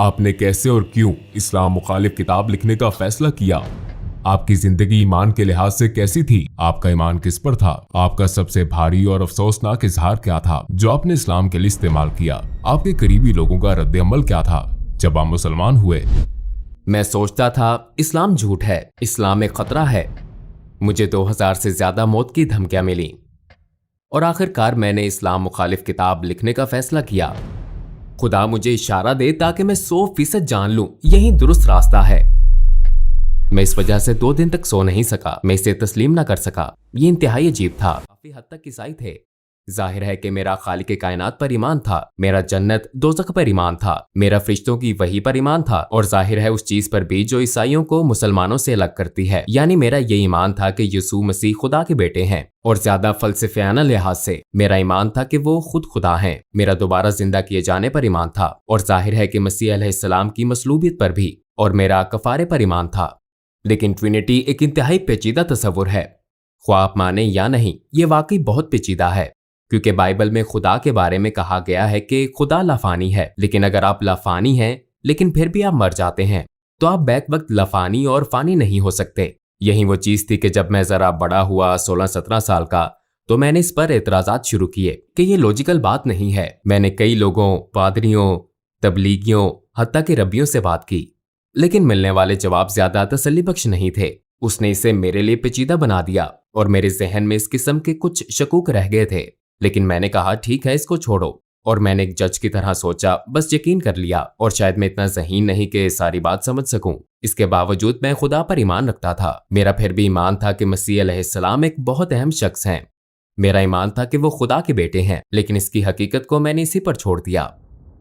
आपने कैसे और क्यों इस्लाम मुखालिफ किताब लिखने का फैसला किया? आपकी जिंदगी ईमान के लिहाज से कैसी थी? आपका ईमान किस पर था? आपका सबसे भारी और अफसोसनाक इजहार क्या था जो आपने इस्लाम के लिए इस्तेमाल किया? आपके करीबी लोगों का रद्द अमल क्या था जब आप मुसलमान हुए? मैं सोचता था इस्लाम झूठ है, इस्लाम एक खतरा है। मुझे 2000 से ज्यादा मौत की धमकियां मिली और आखिरकार मैंने इस्लाम मुखालिफ किताब लिखने का फैसला किया। खुदा मुझे इशारा दे ताकि मैं 100% जान लूं यही दुरुस्त रास्ता है। मैं इस वजह से 2 दिन तक सो नहीं सका। मैं इसे तस्लीम ना कर सका। ये इंतहाई अजीब था। काफी हद तक ईसाई थे। जाहिर है कि मेरा खालिक कायनात पर ईमान था, मेरा जन्नत दोज़ख पर ईमान था, मेरा फरिश्तों की वही पर ईमान था और जाहिर है उस चीज पर भी जो ईसाइयों को मुसलमानों से अलग करती है, यानी मेरा ये ईमान था कि यीशु मसीह खुदा के बेटे हैं। और ज्यादा फलसफियाना लिहाज से मेरा ईमान था कि वो खुद खुदा हैं। मेरा दोबारा जिंदा किए जाने पर ईमान था और जाहिर है कि मसीह अलैहिस्सलाम की मसलूबियत पर भी, और मेरा कफारे पर ईमान था। लेकिन ट्रिनिटी एक इंतहाई पेचीदा तस्वुर है। ख्वाह आप माने या नहीं, ये वाकई बहुत पेचीदा है, क्योंकि बाइबल में खुदा के बारे में कहा गया है कि खुदा लाफानी है। लेकिन अगर आप लाफानी हैं लेकिन फिर भी आप मर जाते हैं तो आप बैक वक्त लाफानी और फानी नहीं हो सकते। यही वो चीज थी कि जब मैं जरा बड़ा हुआ 16-17 साल का, तो मैंने इस पर एतराजात शुरू किए कि ये लॉजिकल बात नहीं है। मैंने कई लोगों, पादरियों, तबलीगियों, हत्ता के रब्बियों से बात की, लेकिन मिलने वाले जवाब ज्यादा तसल्ली बख्श नहीं थे। उसने इसे मेरे लिए पेचीदा बना दिया और मेरे जहन में इस किस्म के कुछ शकूक रह गए थे। लेकिन मैंने कहा ठीक है, इसको छोड़ो। और मैंने एक जज की तरह सोचा, बस यकीन कर लिया। और शायद मैं इतना ज़हीन नहीं कि सारी बात समझ सकूं। इसके बावजूद मैं खुदा पर ईमान रखता था। मेरा फिर भी ईमान था कि मसीह अलैहिस्सलाम एक बहुत अहम शख्स हैं। मेरा ईमान था कि वो खुदा के बेटे हैं, लेकिन इसकी हकीकत को मैंने इसी पर छोड़ दिया।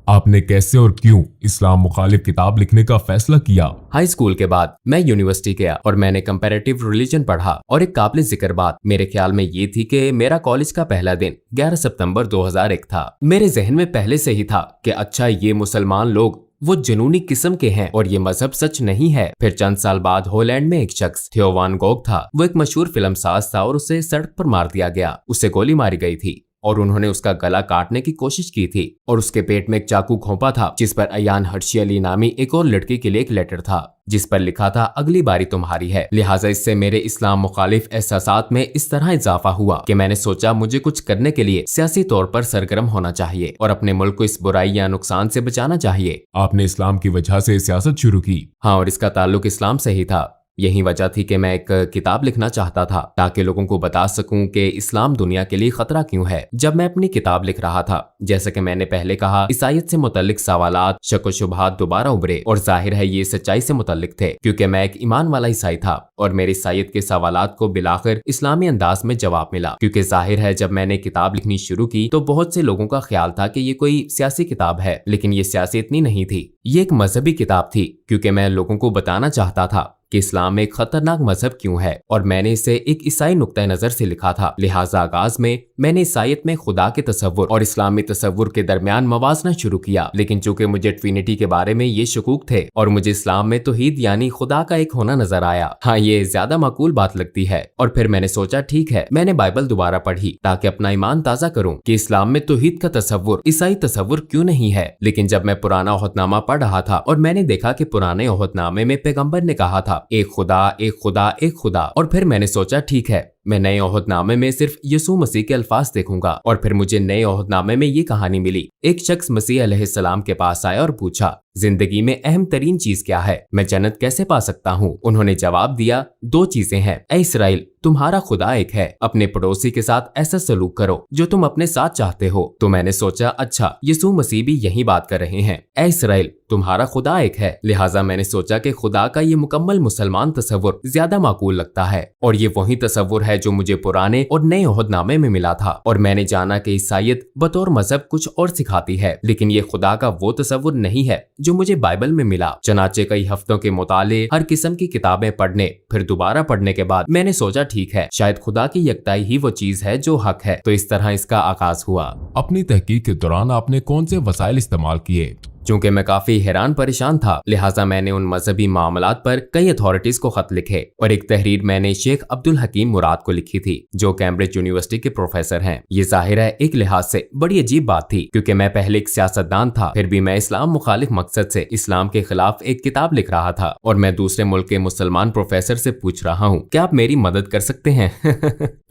आपने कैसे और क्यों इस्लाम मुखालिफ किताब लिखने का फैसला किया? हाई स्कूल के बाद मैं यूनिवर्सिटी गया और मैंने कंपैरेटिव रिलीजन पढ़ा। और एक काबिल जिक्र बात मेरे ख्याल में ये थी कि मेरा कॉलेज का पहला दिन 11 सितंबर 2001 था। मेरे जहन में पहले से ही था कि अच्छा, ये मुसलमान लोग वो जुनूनी किस्म के हैं और ये मजहब सच नहीं है। फिर चंद साल बाद हॉलैंड में एक शख्स थियो वान गोग था। वो एक मशहूर फिल्मसाज था और उसे सड़क पर मार दिया गया। उसे गोली मारी गई थी और उन्होंने उसका गला काटने की कोशिश की थी और उसके पेट में एक चाकू घोंपा था, जिस पर अयान हर्शी अली नामी एक और लड़की के लिए एक लेटर था जिस पर लिखा था अगली बारी तुम्हारी है। लिहाजा इससे मेरे इस्लाम मुखालिफ एहसासात में इस तरह इजाफा हुआ कि मैंने सोचा मुझे कुछ करने के लिए सियासी तौर पर सरगर्म होना चाहिए और अपने मुल्क को इस बुराई या नुकसान से बचाना चाहिए। आपने इस्लाम की वजह से सियासत शुरू की? हाँ, और इसका ताल्लुक इस्लाम से ही था। यही वजह थी कि मैं एक किताब लिखना चाहता था ताकि लोगों को बता सकूं कि इस्लाम दुनिया के लिए खतरा क्यों है। जब मैं अपनी किताब लिख रहा था, जैसे कि मैंने पहले कहा, ईसाईयत से मुतल्लिक सवालात, शक व शुबहात दोबारा उभरे और जाहिर है ये सच्चाई से मुतल्लिक थे, क्योंकि मैं एक ईमान वाला ईसाई था और मेरे ईसाईयत के सवालात को बिलाखिर इस्लामी अंदाज में जवाब मिला। क्योंकि जाहिर है जब मैंने किताब लिखनी शुरू की तो बहुत से लोगों का ख्याल था कि ये कोई सियासी किताब है, लेकिन ये सियासी इतनी नहीं थी। ये एक मजहबी किताब थी, क्योंकि मैं लोगों को बताना चाहता था कि इस्लाम एक खतरनाक मजहब क्यों है और मैंने इसे एक ईसाई नुक्ता नजर से लिखा था। लिहाजा आगाज में मैंने ईसाईयत में खुदा के तसव्वुर और इस्लामी तसव्वुर के दरमियान मवाजना शुरू किया। लेकिन चूंकि मुझे ट्रिनिटी के बारे में ये शकूक थे और मुझे इस्लाम में तौहीद यानी खुदा का एक होना नजर आया, हाँ ये ज्यादा माकूल बात लगती है। और फिर मैंने सोचा ठीक है, मैंने बाइबल दोबारा पढ़ी ताकि अपना ईमान ताजा करूं कि इस्लाम में तौहीद का तसव्वुर ईसाई तसव्वुर क्यों नहीं है। लेकिन जब मैं पुराना ओहदनामा पढ़ रहा था और मैंने देखा कि पुराने ओहदनामे में पैगंबर ने कहा था एक खुदा, एक खुदा, एक खुदा, और फिर मैंने सोचा ठीक है, मैं नए ओहदनामे में सिर्फ यीशु मसीह के अल्फाज देखूंगा। और फिर मुझे नए ओहदनामे में ये कहानी मिली। एक शख्स मसीह अलैहिस्सलाम के पास आया और पूछा, जिंदगी में अहम तरीन चीज क्या है? मैं जन्नत कैसे पा सकता हूँ? उन्होंने जवाब दिया, 2 चीजें हैं। ऐ इसराइल, तुम्हारा खुदा एक है। अपने पड़ोसी के साथ ऐसा सलूक करो जो तुम अपने साथ चाहते हो। तो मैंने सोचा अच्छा, यीशु मसीह भी यही बात कर रहे हैं। ऐ इसराइल, तुम्हारा खुदा एक है। लिहाजा मैंने सोचा कि खुदा का ये मुकम्मल मुसलमान तसव्वुर ज्यादा माकूल लगता है और ये वही तसव्वुर है जो मुझे पुराने और नए ओहदनामे में मिला था। और मैंने जाना कि ईसाईयत बतौर मजहब कुछ और सिखाती है, लेकिन ये खुदा का वो तसव्वुर नहीं है जो मुझे बाइबल में मिला। चनाचे कई हफ्तों के मुताले, हर किस्म की किताबें पढ़ने, फिर दोबारा पढ़ने के बाद मैंने सोचा ठीक है, शायद खुदा की यकताई ही वो चीज है जो हक है। तो इस तरह इसका आगाज हुआ। अपनी तहकीक के दौरान आपने कौन से वसाइल इस्तेमाल किए? चूंकि मैं काफी हैरान परेशान था, लिहाजा मैंने उन मजहबी मामलात पर कई अथॉरिटीज को खत लिखे और एक तहरीर मैंने शेख अब्दुल हकीम मुराद को लिखी थी, जो कैम्ब्रिज यूनिवर्सिटी के प्रोफेसर हैं। ये जाहिर है एक लिहाज से बड़ी अजीब बात थी, क्योंकि मैं पहले एक सियासतदान था, फिर भी मैं इस्लाम मुखालिफ मकसद से इस्लाम के खिलाफ एक किताब लिख रहा था और मैं दूसरे मुल्क के मुसलमान प्रोफेसर से पूछ रहा हूँ क्या आप मेरी मदद कर सकते हैं।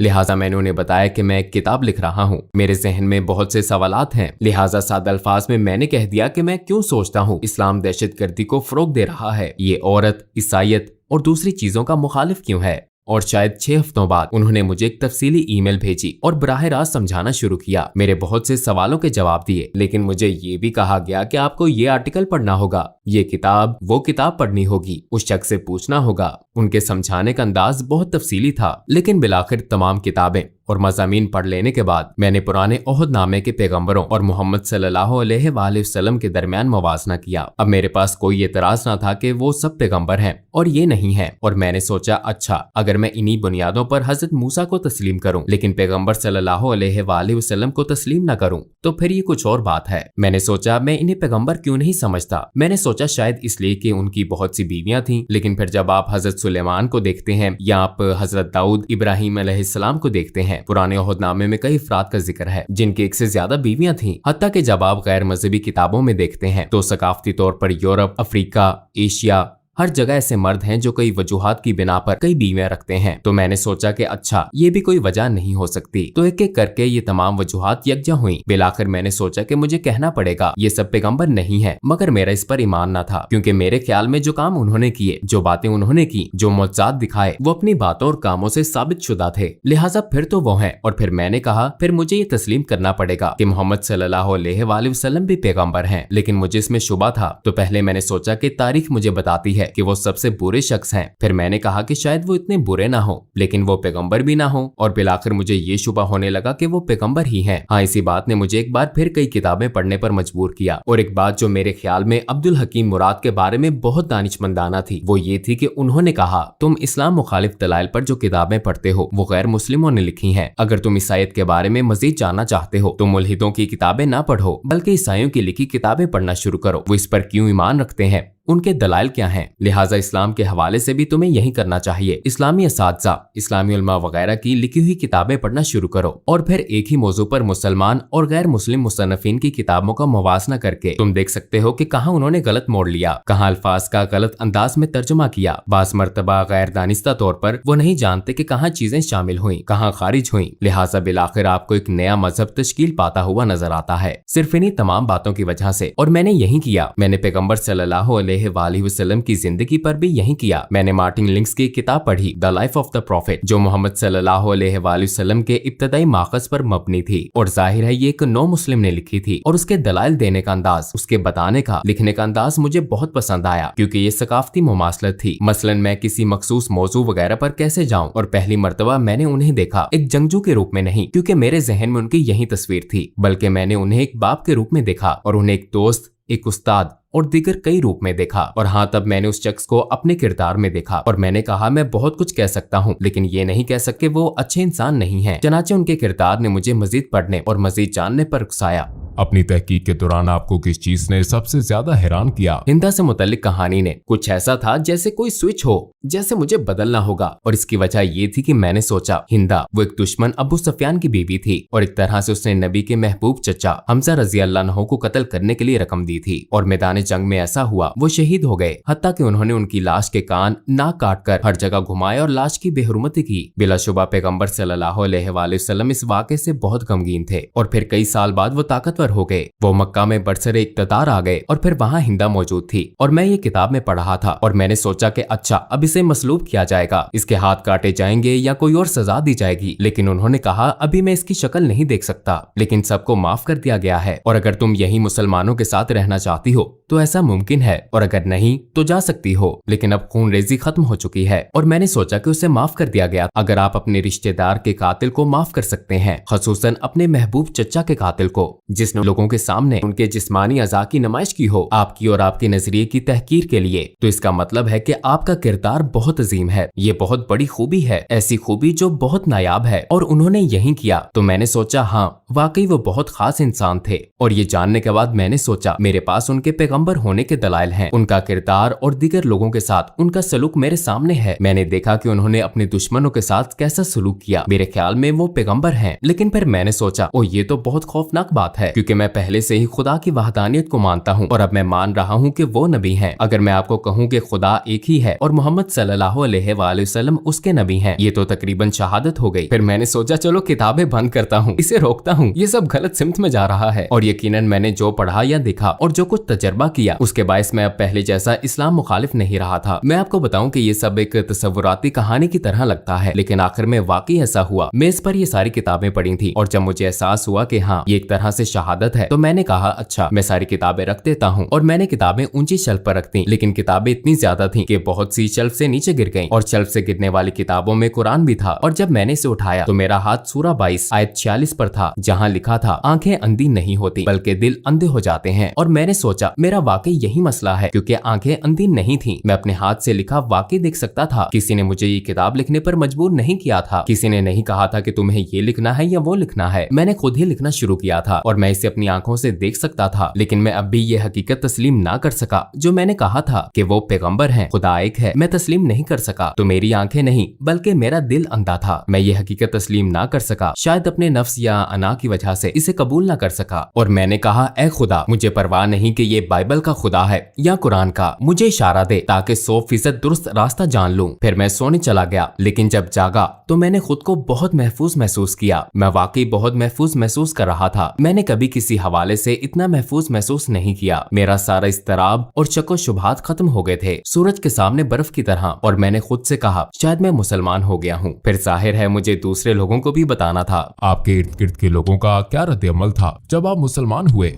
लिहाजा मैंने उन्हें बताया कि मैं एक किताब लिख रहा हूँ, मेरे जहन में बहुत से सवालात हैं। लिहाजा सादा अल्फाज में मैंने कह दिया कि मैं क्यों सोचता हूँ इस्लाम दहशतगर्दी को फरोग दे रहा है, ये औरत, ईसाईयत और दूसरी चीजों का मुखालिफ क्यों है। और शायद 6 हफ्तों बाद उन्होंने मुझे एक तफसीली ईमेल भेजी और बराह रास्त समझाना शुरू किया। मेरे बहुत से सवालों के जवाब दिए, लेकिन मुझे ये भी कहा गया कि आपको ये आर्टिकल पढ़ना होगा, ये किताब, वो किताब पढ़नी होगी, उस शख्स से पूछना होगा। उनके समझाने का अंदाज बहुत तफसीली था, लेकिन बिलाखिर तमाम किताबें और मज़ामीन पढ़ लेने के बाद मैंने पुराने ओहद नामे के पैगंबरों और मोहम्मद सल्लल्लाहु अलैहि वसल्लम के दरमियान मुवाजना किया। अब मेरे पास कोई एतराज ना था कि वो सब पैगंबर हैं और ये नहीं है, और मैंने सोचा अच्छा अगर मैं इन्हीं बुनियादों पर हजरत मूसा को तस्लीम करूं लेकिन पैगंबर सल्लल्लाहु अलैहि वसल्लम को तस्लीम न करूं तो फिर ये कुछ और बात है। मैंने सोचा मैं इन्हें पैगंबर क्यों नहीं समझता। मैंने सोचा शायद इसलिए कि उनकी बहुत सी बीवियां थीं, लेकिन फिर जब आप हजरत सुलेमान को देखते हैं या आप हजरत दाऊद इब्राहिम अलैहिस्सलाम को देखते हैं, पुराने ओहदनामे में कई अफराद का जिक्र है जिनकी एक से ज्यादा बीवियां थीं। हत्ता कि जब आप गैर मजहबी किताबों में देखते हैं तो सकाफती तौर पर यूरोप, अफ्रीका, एशिया, हर जगह ऐसे मर्द हैं जो कई वजूहात की बिना पर कई बीवियां रखते हैं। तो मैंने सोचा कि अच्छा ये भी कोई वजह नहीं हो सकती। तो एक एक करके ये तमाम वजूहात यकजा हुई। बिलाखिर मैंने सोचा कि मुझे कहना पड़ेगा ये सब पैगंबर नहीं है, मगर मेरा इस पर ईमान न था, क्योंकि मेरे ख्याल में जो काम उन्होंने किए, जो बातें उन्होंने की, जो मौजज़ात दिखाए, वो अपनी बातों और कामों से साबित शुदा थे। लिहाजा फिर तो वो हैं। और फिर मैंने कहा फिर मुझे ये तस्लीम करना पड़ेगा कि मोहम्मद सल्लल्लाहु अलैहि वसल्लम भी पैगंबर हैं। लेकिन मुझे इसमें शुबा था। तो पहले मैंने सोचा कि तारीख मुझे बताती है कि वो सबसे बुरे शख्स हैं। फिर मैंने कहा कि शायद वो इतने बुरे ना हो, लेकिन वो पैगंबर भी ना हो। और बिलाखिर मुझे ये शुबा होने लगा कि वो पैगंबर ही हैं। हाँ, इसी बात ने मुझे एक बार फिर कई किताबें पढ़ने पर मजबूर किया। और एक बात जो मेरे ख्याल में अब्दुल हकीम मुराद के बारे में बहुत दानिशमंदाना थी, वो ये थी कि उन्होंने कहा तुम इस्लाम मुखालिफ दलाइल पर जो किताबें पढ़ते हो वो गैर मुस्लिमों ने लिखी हैं। अगर तुम ईसाईयत के बारे में मजीद जानना चाहते हो तो मुल्हिदों की किताबें ना पढ़ो, बल्कि ईसाइयों की लिखी किताबें पढ़ना शुरू करो। वो इस पर क्यों ईमान रखते हैं, उनके दलाइल क्या हैं। लिहाजा इस्लाम के हवाले से भी तुम्हें यही करना चाहिए। इस्लामी असातिज़ा, इस्लामी उलमा वगैरह की लिखी हुई किताबें पढ़ना शुरू करो और फिर एक ही मौजू पर मुसलमान और गैर मुस्लिम मुसन्निफीन की किताबों का मुवाजना करके तुम देख सकते हो कि कहाँ उन्होंने गलत मोड़ लिया, कहाँ अल्फाज का गलत अंदाज में तर्जुमा किया। बास मर्तबा गैर दानिस्ता तौर पर वो नहीं जानते कि कहाँ चीजें शामिल हुई, कहाँ खारिज हुई। लिहाजा बिलाखिर आपको एक नया मजहब तश्कील पाता हुआ नजर आता है, सिर्फ इन्हीं तमाम बातों की वजह से। और मैंने यही किया। मैंने पैगंबर सल्लल्लाहु अलैहि वसल्लम की जिंदगी पर भी यही किया। मैंने मार्टिन लिंक्स की किताब पढ़ी, the life of the profit, जो मोहम्मद सल्लल्लाहु अलैहि वसल्लम के इब्तदाई माखज पर मबनी थी। और जाहिर है ये एक नौ मुस्लिम ने लिखी थी। और उसके दलाइल देने का अंदाज, उसके बताने का, लिखने का अंदाज मुझे बहुत पसंद आया, क्योंकि ये सकाफती मुमासलत थी। मसलन मैं किसी मखसूस मौजू वगैरह पर कैसे जाऊं, और पहली मर्तबा मैंने उन्हें देखा एक जंगजू के रूप में नहीं, क्योंकि मेरे जहन में उनकी यही तस्वीर थी, बल्कि मैंने उन्हें एक बाप के रूप में देखा और उन्हें एक दोस्त, एक उस्ताद और दीगर कई रूप में देखा। और हाँ, तब मैंने उस शख्स को अपने किरदार में देखा और मैंने कहा मैं बहुत कुछ कह सकता हूँ, लेकिन ये नहीं कह सकते वो अच्छे इंसान नहीं हैं। चनाचे उनके किरदार ने मुझे मजीद पढ़ने और मजीद जानने पर उकसाया। अपनी तहकीक के दौरान आपको किस चीज ने सबसे ज्यादा हैरान किया? हिंदा से मुतल्लिक कहानी ने कुछ ऐसा था जैसे कोई स्विच हो, जैसे मुझे बदलना होगा। और इसकी वजह ये थी कि मैंने सोचा हिंदा वो एक दुश्मन अबू सुफियान की बीवी थी और एक तरह से उसने नबी के महबूब चचा हमजा रजी अल्लाह अन्हु को कत्ल करने के लिए रकम दी थी। और मैदान जंग में ऐसा हुआ वो शहीद हो गए, हत्ता कि उन्होंने उनकी लाश के कान नाक काट कर हर जगह घुमाए और लाश की बेहुरमती की। बिलाशुबा पैगंबर सल्लल्लाहु अलैहि वसल्लम इस वाक़े से बहुत गमगीन थे। और फिर कई साल बाद वो ताकतवर हो गए, वो मक्का में बरसरे इक़्तिदार आ गए और फिर वहाँ हिंदा मौजूद थी। और मैं ये किताब में पढ़ रहा था और मैंने सोचा कि अच्छा अब इसे मसलूब किया जाएगा, इसके हाथ काटे जाएंगे या कोई और सजा दी जाएगी। लेकिन उन्होंने कहा अभी मैं इसकी शक्ल नहीं देख सकता, लेकिन सबको माफ कर दिया गया है और अगर तुम यही मुसलमानों के साथ रहना चाहती हो तो ऐसा मुमकिन है, और अगर नहीं तो जा सकती हो। लेकिन अब खून रेजी खत्म हो चुकी है और मैंने सोचा कि उसे माफ कर दिया गया। अगर आप अपने रिश्तेदार के कातिल को माफ कर सकते हैं, खसूसन अपने महबूब चचा के कातिल को जिसने ने लोगों के सामने उनके जिस्मानी अज़ा की नुमाइश की हो आपकी और आपके नजरिए की तहकीर के लिए, तो इसका मतलब है कि आपका किरदार बहुत अजीम है। ये बहुत बड़ी खूबी है, ऐसी खूबी जो बहुत नायाब है, और उन्होंने यही किया। तो मैंने सोचा हाँ वाकई वो बहुत खास इंसान थे। और ये जानने के बाद मैंने सोचा मेरे पास उनके पैगंबर होने के दलाइल हैं। उनका किरदार और दीगर लोगों के साथ उनका सलूक मेरे सामने है। मैंने देखा कि उन्होंने अपने दुश्मनों के साथ कैसा सलूक किया। मेरे ख्याल में वो पैगंबर हैं। लेकिन फिर मैंने सोचा ओ ये तो बहुत खौफनाक बात है, क्योंकि मैं पहले से ही खुदा की वहदानियत को मानता हूँ और अब मैं मान रहा हूँ कि वो नबी हैं। अगर मैं आपको कहूँ कि खुदा एक ही है और मोहम्मद सल्लल्लाहु अलैहि वसल्लम उसके नबी हैं, ये तो तकरीबन शहादत हो गई। फिर मैंने सोचा चलो किताबें बंद करता हूँ, इसे रोकता हूँ, ये सब गलत सिमत में जा रहा है। और यकीनन मैंने जो पढ़ा या देखा और जो कुछ तजर्बा किया उसके बायस मैं अब पहले जैसा इस्लाम मुखालिफ नहीं रहा था। मैं आपको बताऊं कि ये सब एक तसव्वुराती कहानी की तरह लगता है, लेकिन आखिर में वाकई ऐसा हुआ। मेज पर ये सारी किताबें पड़ी थी और जब मुझे एहसास हुआ कि हाँ ये एक तरह से शहादत है, तो मैंने कहा अच्छा मैं सारी किताबें रख देता हूँ। और मैंने किताबें ऊंची शेल्फ पर रख दी, लेकिन किताबें इतनी ज्यादा थी कि बहुत सी शेल्फ से नीचे गिर गईं और शेल्फ से गिरने वाली किताबों में कुरान भी था। और जब मैंने इसे उठाया तो मेरा हाथ सूरा 22 आयत 46 पर था, जहाँ लिखा था आंखें अंधी नहीं होती बल्कि दिल अंधे हो जाते हैं। और मैंने सोचा मेरा वाकई यही मसला है, क्योंकि आंखें अंधी नहीं थी। मैं अपने हाथ से लिखा वाकई देख सकता था। किसी ने मुझे ये किताब लिखने पर मजबूर नहीं किया था। किसी ने नहीं कहा था कि तुम्हें ये लिखना है या वो लिखना है। मैंने खुद ही लिखना शुरू किया था और मैं इसे अपनी आंखों से देख सकता था। लेकिन मैं अब भी ये हकीकत तस्लीम ना कर सका जो मैंने कहा था कि वो पैगंबर हैं, खुदा एक है। मैं तस्लीम नहीं कर सका। तो मेरी आंखें नहीं बल्कि मेरा दिल अंधा था। मैं ये हकीकत तस्लीम ना कर सका, शायद अपने नफ्स या अना की वजह से इसे कबूल ना कर सका। और मैंने कहा ऐ खुदा, मुझे परवाह नहीं कि ये बाइबल का खुदा है या कुरान का, मुझे इशारा दे ताकि 100% दुरुस्त रास्ता जान लूं। फिर मैं सोने चला गया, लेकिन जब जागा तो मैंने खुद को बहुत महफूज महसूस किया। मैं वाकई बहुत महफूज महसूस कर रहा था। मैंने कभी किसी हवाले से इतना महफूज महसूस नहीं किया। मेरा सारा इस्तराब और शक व शुबहात खत्म हो गए थे, सूरज के सामने बर्फ की तरह। और मैंने खुद से कहा शायद मैं मुसलमान हो गया हूँ। फिर जाहिर है मुझे दूसरे लोगों को भी बताना था। आपके इर्द गिर्द के लोगों का क्या रद्द-ए-अमल था जब आप मुसलमान हुए?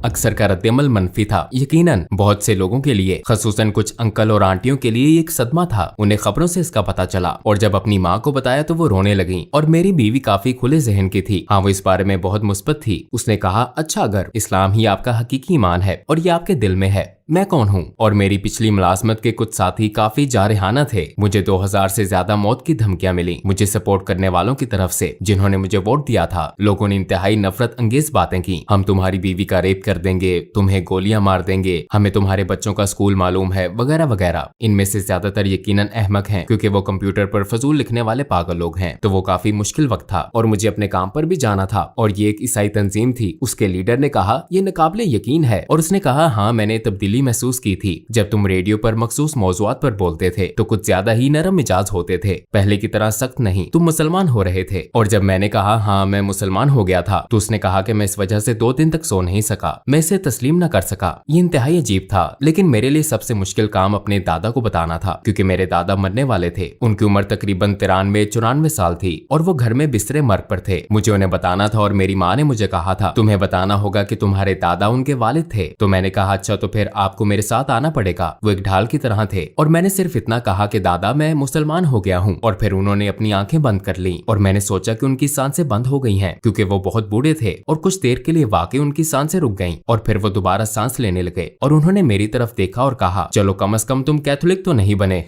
अक्सर का रद्द-ए-अमल मनफी था। यकीनन बहुत से लोगों के लिए, खसूसन कुछ अंकल और आंटियों के लिए एक सदमा था। उन्हें खबरों से इसका पता चला और जब अपनी माँ को बताया तो वो रोने लगी। और मेरी बीवी काफी खुले जहन की थी। हाँ वो इस बारे में बहुत मुस्बत थी। उसने कहा अच्छा अगर इस्लाम ही आपका हकीकी ईमान है और ये आपके दिल में है, मैं कौन हूँ? और मेरी पिछली मुलाजमत के कुछ साथी काफी जारहाना थे। मुझे 2000 से ज्यादा मौत की धमकियां मिली मुझे सपोर्ट करने वालों की तरफ से जिन्होंने मुझे वोट दिया था। लोगों ने इंतहाई नफरत अंगेज बातें की। हम तुम्हारी बीवी का रेप कर देंगे, तुम्हें गोलियां मार देंगे, हमें तुम्हारे बच्चों का स्कूल मालूम है, वगैरह वगैरह। इनमें से ज्यादातर यकीनन अहमक हैं, क्योंकि वो कंप्यूटर पर फजूल लिखने वाले पागल लोग हैं। तो वो काफी मुश्किल वक्त था और मुझे अपने काम पर भी जाना था। और ये एक ईसाई तंजीम थी। उसके लीडर ने कहा ये नाकाबिले यकीन है। और उसने कहा हाँ मैंने तब्दीली महसूस की थी। जब तुम रेडियो पर मखसूस मौज़ूआत पर बोलते थे तो कुछ ज्यादा ही नरम मिजाज होते थे, पहले की तरह सख्त नहीं। तुम मुसलमान हो रहे थे। और जब मैंने कहा हाँ मैं मुसलमान हो गया था तो उसने कहा कि मैं इस वजह से 2 दिन तक सो नहीं सका। मैं इसे तस्लीम न कर सका। ये इंतहाई अजीब था। लेकिन मेरे लिए सबसे मुश्किल काम अपने दादा को बताना था, क्योंकि मेरे दादा मरने वाले थे। उनकी उम्र तकरीबन 93-94 साल थी और वो घर में बिस्तरे मर्ग पर थे। मुझे उन्हें बताना था और मेरी माँ ने मुझे कहा था तुम्हें बताना होगा कि तुम्हारे दादा उनके वालिद थे। तो मैंने कहा अच्छा तो फिर आपको मेरे साथ आना पड़ेगा। वो एक ढाल की तरह थे। और मैंने सिर्फ इतना कहा कि दादा मैं मुसलमान हो गया हूँ। और फिर उन्होंने अपनी आंखें बंद कर ली और मैंने सोचा कि उनकी सांसें बंद हो गई हैं, क्योंकि वो बहुत बूढ़े थे। और कुछ देर के लिए वाकई उनकी सांसें रुक गईं और फिर वो दोबारा सांस लेने लगे। और उन्होंने मेरी तरफ देखा और कहा चलो कम से कम तुम कैथोलिक तो नहीं बने।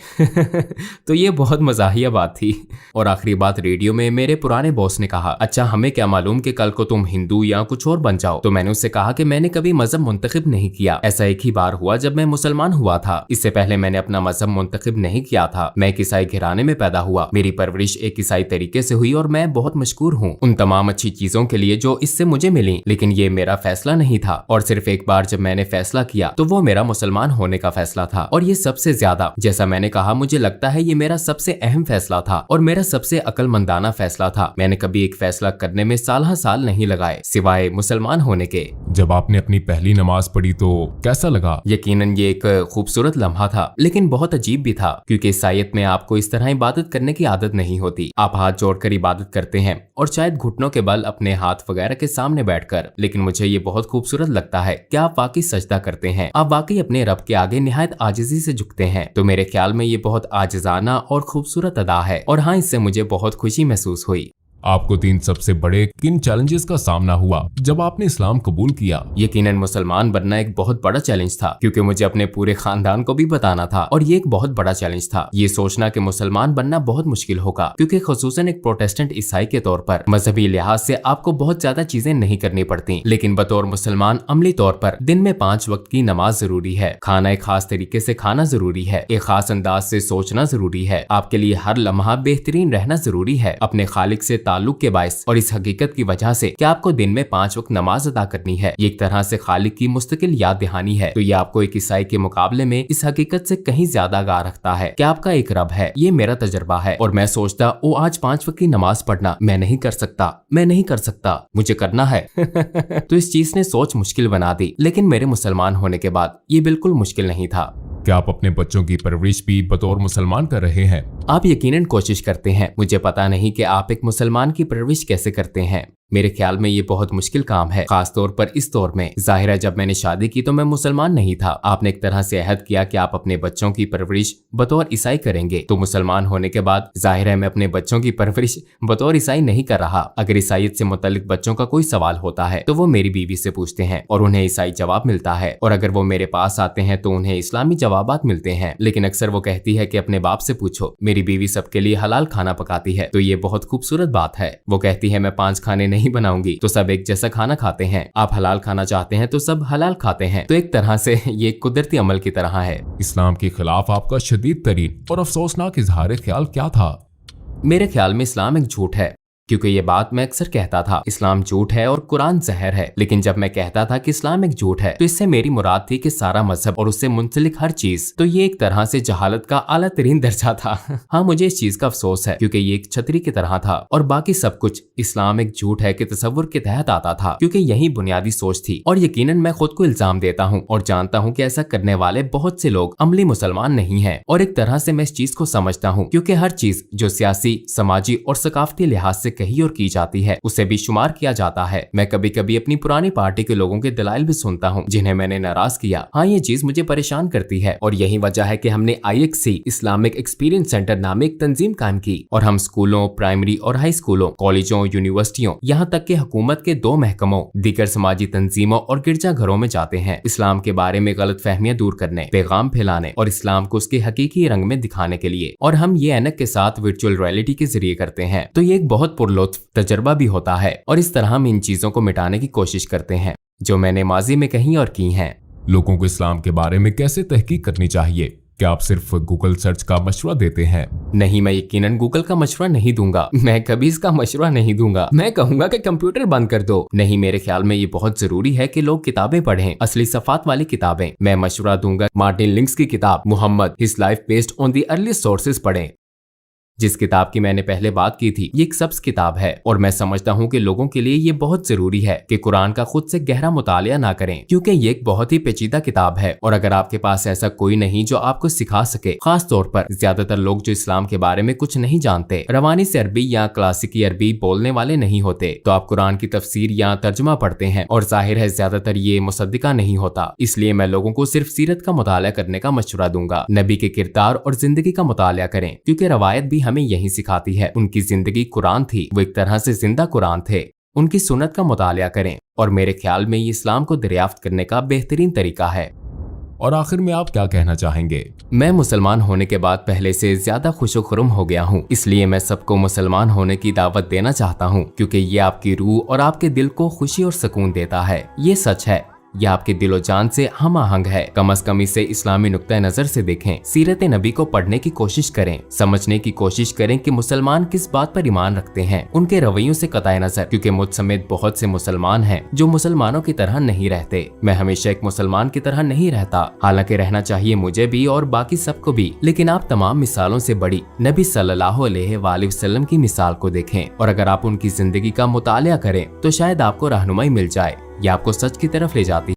तो ये बहुत मजाहिया बात थी। और आखिरी बात रेडियो में मेरे पुराने बॉस ने कहा अच्छा हमें क्या मालूम कि कल को तुम हिंदू या कुछ और बन जाओ। तो मैंने उससे कहा कि मैंने कभी मजहब मुंतखब नहीं किया। ऐसा एक ही बार हुआ जब मैं मुसलमान हुआ था। इससे पहले मैंने अपना मजहब मुंतखब नहीं किया था। मैं एक ईसाई घराने में पैदा हुआ। मेरी परवरिश एक ईसाई तरीके से हुई और मैं बहुत मशकूर हूँ उन तमाम अच्छी चीजों के लिए जो इससे मुझे मिली। लेकिन ये मेरा फैसला नहीं था। और सिर्फ एक बार जब मैंने फैसला किया तो वो मेरा मुसलमान होने का फैसला था। और ये सबसे ज्यादा, जैसा मैंने कहा, मुझे लगता है ये मेरा सबसे अहम फैसला था और मेरा सबसे अक्लमंदाना फैसला था। मैंने कभी एक फैसला करने में साल नहीं लगाए सिवाय मुसलमान होने के। जब आपने अपनी पहली नमाज पढ़ी तो कैसा लगा? यकीनन ये एक खूबसूरत लम्हा था, लेकिन बहुत अजीब भी था, क्योंकि ईसाईयत में आपको इस तरह इबादत करने की आदत नहीं होती। आप हाथ जोड़कर इबादत करते हैं और शायद घुटनों के बल अपने हाथ वगैरह के सामने बैठकर। लेकिन मुझे ये बहुत खूबसूरत लगता है कि आप वाकई सजदा करते हैं। आप वाकई अपने रब के आगे निहायत आजिजी से झुकते हैं। तो मेरे ख्याल में ये बहुत आजिजाना और खूबसूरत अदा है। और हाँ, इससे मुझे बहुत खुशी महसूस हुई। आपको 3 सबसे बड़े किन चैलेंजेस का सामना हुआ जब आपने इस्लाम कबूल किया? यकीनन मुसलमान बनना एक बहुत बड़ा चैलेंज था, क्योंकि मुझे अपने पूरे खानदान को भी बताना था, और ये एक बहुत बड़ा चैलेंज था ये सोचना कि मुसलमान बनना बहुत मुश्किल होगा, क्योंकि खुसूसन एक प्रोटेस्टेंट ईसाई के तौर पर मजहबी लिहाज से आपको बहुत ज्यादा चीजें नहीं करनी पड़ती, लेकिन बतौर मुसलमान अमली तौर पर दिन में 5 वक्त की नमाज जरूरी है, खाना एक खास तरीके से खाना जरूरी है, एक खास अंदाज से सोचना जरूरी है, आपके लिए हर लम्हा बेहतरीन रहना जरूरी है अपने खालिक से ताल्लुक के बायस, और इस हकीकत की वजह से कि आपको दिन में 5 वक्त नमाज अदा करनी है। ये एक तरह से खालिक की मुस्तकिल याद दहानी है। तो ये आपको एक ईसाई के मुकाबले में इस हकीकत से कहीं ज्यादा आगाह रखता है कि आपका एक रब है। ये मेरा तजर्बा है, और मैं सोचता ओ आज 5 वक्त की नमाज पढ़ना मैं नहीं कर सकता, मुझे करना है। तो इस चीज ने सोच मुश्किल बना दी, लेकिन मेरे मुसलमान होने के बाद ये बिल्कुल मुश्किल नहीं था। क्या आप अपने बच्चों की परवरिश भी बतौर मुसलमान कर रहे हैं? आप यकीनन कोशिश करते हैं। मुझे पता नहीं कि आप एक मुसलमान की परवरिश कैसे करते हैं। मेरे ख्याल में ये बहुत मुश्किल काम है, खास तौर पर इस दौर में। जाहिर है जब मैंने शादी की तो मैं मुसलमान नहीं था। आपने एक तरह से अहद किया कि आप अपने बच्चों की परवरिश बतौर ईसाई करेंगे, तो मुसलमान होने के बाद जाहिर है मैं अपने बच्चों की परवरिश बतौर ईसाई नहीं कर रहा। अगर ईसाईयत से मुतल्लिक बच्चों का कोई सवाल होता है तो वो मेरी बीवी से पूछते हैं और उन्हें ईसाई जवाब मिलता है, और अगर वो मेरे पास आते हैं तो उन्हें इस्लामी जवाबात मिलते हैं। लेकिन अक्सर वो कहती है कि अपने बाप से पूछो। मेरी बीवी सबके लिए हलाल खाना पकाती है, तो ये बहुत खूबसूरत बात है। वो कहती है मैं 5 खाने नहीं बनाऊंगी तो सब एक जैसा खाना खाते हैं। आप हलाल खाना चाहते हैं तो सब हलाल खाते हैं। तो एक तरह से ये कुदरती अमल की तरह है। इस्लाम के खिलाफ आपका शदीद तरीन और अफसोसनाक इजहार ख्याल क्या था? मेरे ख्याल में इस्लाम एक झूठ है, क्योंकि ये बात मैं अक्सर कहता था इस्लाम झूठ है और कुरान जहर है। लेकिन जब मैं कहता था कि इस्लाम एक झूठ है तो इससे मेरी मुराद थी कि सारा मजहब और उससे मुंसलिक हर चीज। तो ये एक तरह से जहालत का आला तरीन दर्जा था। हाँ, मुझे इस चीज का अफसोस है, क्योंकि ये एक छतरी की तरह था और बाकी सब कुछ इस्लाम एक झूठ है कि तसव्वुर के तहत आता था, क्योंकि यही बुनियादी सोच थी। और यकीनन मैं खुद को इल्जाम देता हूँ और जानता हूँ कि ऐसा करने वाले बहुत से लोग अमली मुसलमान नहीं है। और एक तरह से मैं इस चीज को समझता हूँ, क्योंकि हर चीज जो सियासी, समाजी और सकाफती लिहाज से कही और की जाती है उसे भी शुमार किया जाता है। मैं कभी कभी अपनी पुरानी पार्टी के लोगों के दलाइल भी सुनता हूँ जिन्हें मैंने नाराज किया। हाँ, ये चीज मुझे परेशान करती है, और यही वजह है कि हमने IXC इस्लामिक एक्सपीरियंस सेंटर नामे एक तंजीम कायम की, और हम स्कूलों, प्राइमरी और हाई स्कूलों, कॉलेजों, यूनिवर्सिटियों, यहाँ तक कि हुकूमत के 2 महकमों, दीगर समाजी तंजीमों और गिरजा घरों में जाते हैं इस्लाम के बारे में गलत फहमियां दूर करने, पैगाम फैलाने और इस्लाम को उसके हकीकी रंग में दिखाने के लिए। और हम ये ऐनक के साथ वर्चुअल रियलिटी के जरिए करते हैं। तो ये एक बहुत पुरलुत्फ तजर्बा भी होता है, और इस तरह हम इन चीजों को मिटाने की कोशिश करते हैं जो मैंने माजी में कही और की हैं। लोगों को इस्लाम के बारे में कैसे तहकीक करनी चाहिए? क्या आप सिर्फ गूगल सर्च का मशवरा देते हैं? नहीं, मैं यकीनन गूगल का मशवरा नहीं दूंगा। मैं कभी इसका मशवरा नहीं दूंगा। मैं कहूंगा कि कंप्यूटर बंद कर दो। नहीं, मेरे ख्याल में ये बहुत जरूरी है कि लोग किताबें पढ़ें, असली सफात वाली किताबें। मैं मशवरा दूंगा मार्टिन लिंक्स की किताब Muhammad his life based on the earliest sources पढ़ें। जिस किताब की मैंने पहले बात की थी ये एक सब्ज किताब है, और मैं समझता हूँ कि लोगों के लिए ये बहुत जरूरी है कि कुरान का खुद से गहरा मुतालिया ना करें, क्योंकि ये एक बहुत ही पेचीदा किताब है। और अगर आपके पास ऐसा कोई नहीं जो आपको सिखा सके, खास तौर पर ज्यादातर लोग जो इस्लाम के बारे में कुछ नहीं जानते, रवानी से अरबी या क्लासिकी अरबी बोलने वाले नहीं होते, तो आप कुरान की तफसीर या तर्जुमा पढ़ते हैं, और जाहिर है ज्यादातर ये मुसद्दिका नहीं होता। इसलिए मैं लोगों को सिर्फ सीरत का मुतालिया करने का मशवरा दूंगा। नबी के किरदार और जिंदगी का मुतालिया करें, क्योंकि रवायत भी हमें यही सिखाती है। उनकी जिंदगी कुरान थी, वो एक तरह से जिंदा कुरान थे। उनकी सुन्नत का मुतालिया करें, और मेरे ख्याल में ये इस्लाम को दरियाफ्त करने का बेहतरीन तरीका है। और आखिर में आप क्या कहना चाहेंगे? मैं मुसलमान होने के बाद पहले से ज्यादा खुशो-खुर्म हो गया हूँ, इसलिए मैं सबको मुसलमान होने की दावत देना चाहता हूँ, क्योंकि ये आपकी रूह और आपके दिल को खुशी और सुकून देता है। ये सच है, यह आपके दिलो जान से हम आहंग है। कम से कम इसे इस्लामी नुक्ता नजर से देखें। सीरत नबी को पढ़ने की कोशिश करें, समझने की कोशिश करें कि मुसलमान किस बात पर ईमान रखते हैं, उनके रवैयों से कताए नजर, क्योंकि मुझ समेत बहुत से मुसलमान हैं जो मुसलमानों की तरह नहीं रहते। मैं हमेशा एक मुसलमान की तरह नहीं रहता, हालांकि रहना चाहिए मुझे भी और बाकी सबको भी, लेकिन आप तमाम मिसालों से बड़ी नबी सल्लल्लाहु अलैहि वसल्लम की मिसाल को देखें, और अगर आप उनकी जिंदगी का मुतालिया करें तो शायद आपको रहनुमाई मिल जाए, या आपको सच की तरफ ले जाती